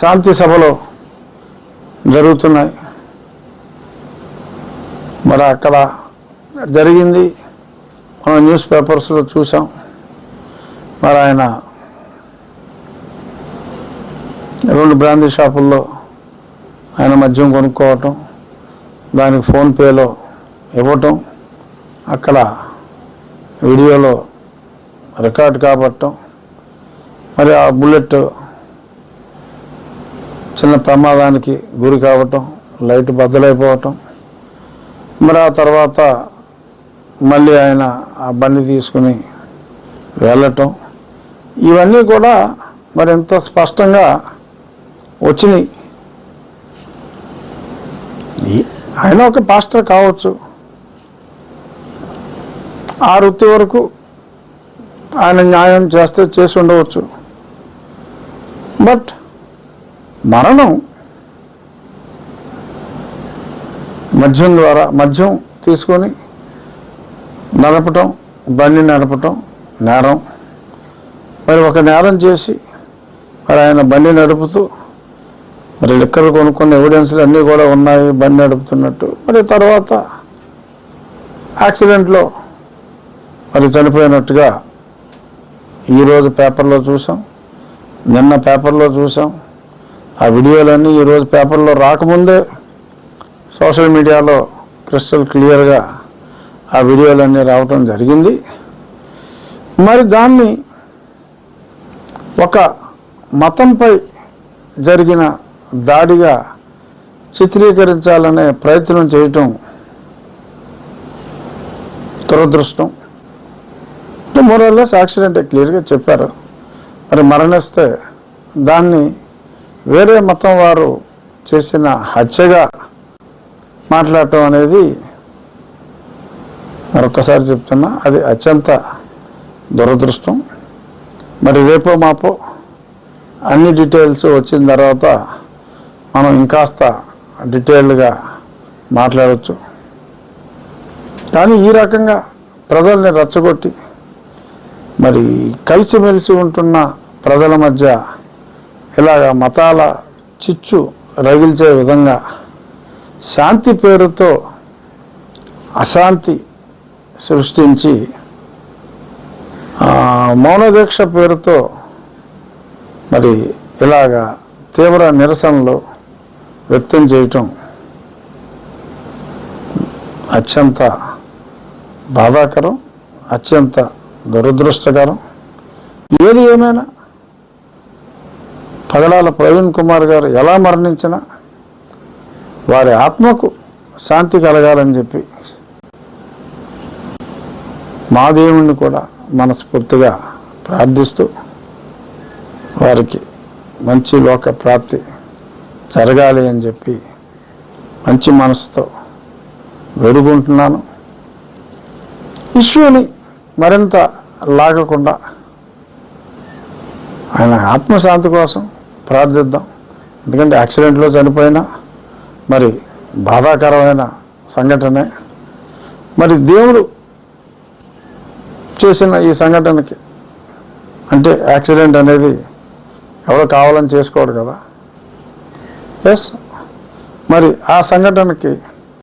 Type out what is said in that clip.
శాంతి సభలో జరుగుతున్నాయి. మరి అక్కడ జరిగింది మనం న్యూస్ పేపర్స్లో చూసాం. మరి ఆయన 2 బ్రాందీ షాపుల్లో ఆయన మద్యం కొనుక్కోవటం, దానికి ఫోన్పేలో ఇవ్వటం, అక్కడ వీడియోలో రికార్డ్ కాబట్టం, మరి ఆ బుల్లెట్ చిన్న ప్రమాదానికి గురి కావటం, లైట్ బద్దలైపోవటం, మరి ఆ తర్వాత మళ్ళీ ఆయన ఆ బండి తీసుకుని వెళ్ళటం, ఇవన్నీ కూడా మరి ఎంత స్పష్టంగా వచ్చినాయి. ఆయన ఒక పాస్టర్ కావచ్చు, ఆ వృత్తి వరకు ఆయన న్యాయం చేసి ఉండవచ్చు. బట్ మరణం మద్యం తీసుకొని నడపటం, బండి నడపటం నేరం. మరి ఒక నేరం చేసి మరి ఆయన బండి నడుపుతూ మరి లిక్కర్ కొనుక్కున్న ఎవిడెన్స్లు అన్నీ కూడా ఉన్నాయి బండి నడుపుతున్నట్టు. మరి తర్వాత యాక్సిడెంట్లో మరి చనిపోయినట్టుగా ఈరోజు పేపర్లో చూసాం, నిన్న పేపర్లో చూసాం. ఆ వీడియోలన్నీ ఈరోజు పేపర్లో రాకముందే సోషల్ మీడియాలో క్రిస్టల్ క్లియర్గా ఆ వీడియోలన్నీ రావటం జరిగింది. మరి దాన్ని ఒక మతంపై జరిగిన దాడిగా చిత్రీకరించాలనే ప్రయత్నం చేయటం దురదృష్టం. మోరల్లెస్ యాక్సిడెంట్ క్లియర్గా చెప్పారు. మరి మరణిస్తే దాన్ని వేరే మతం వారు చేసిన హత్యగా మాట్లాడటం అనేది మరొకసారి చెప్తున్నా, అది అత్యంత దురదృష్టం. మరి రేపో మాపో అన్ని డీటెయిల్స్ వచ్చిన తర్వాత మనం ఇంకాస్త డీటెయిల్డ్గా మాట్లాడవచ్చు. కానీ ఈ రకంగా ప్రజల్ని రెచ్చగొట్టి మరి కలిసిమెలిసి ఉంటున్న ప్రజల మధ్య ఇలాగ మతాల చిచ్చు రగిల్చే విధంగా శాంతి పేరుతో అశాంతి సృష్టించి మౌనదీక్ష పేరుతో మరి ఇలాగా తీవ్ర నిరసనలు వ్యక్తం చేయటం అత్యంత బాధాకరం, అత్యంత దురదృష్టకరం. ఏది ఏమైనా పగడాల ప్రవీణ్ కుమార్ గారు ఎలా మరణించినా వారి ఆత్మకు శాంతి కలగాలని చెప్పి మా దేవుణ్ణి కూడా మనస్ఫూర్తిగా ప్రార్థిస్తూ వారికి మంచి లోక ప్రాప్తి జరగాలి అని చెప్పి మంచి మనసుతో వేడుకుంటున్నాను. ఇష్యూని మరింత లాగకుండా ఆయన ఆత్మశాంతి కోసం ప్రార్థిద్దాం. ఎందుకంటే యాక్సిడెంట్లో చనిపోయినా మరి బాధాకరమైన సంఘటనే. మరి దేవుడు చేసిన ఈ సంఘటనకి, అంటే యాక్సిడెంట్ అనేది ఎవరో కావాలని చేసుకోడు కదా. ఎస్, మరి ఆ సంఘటనకి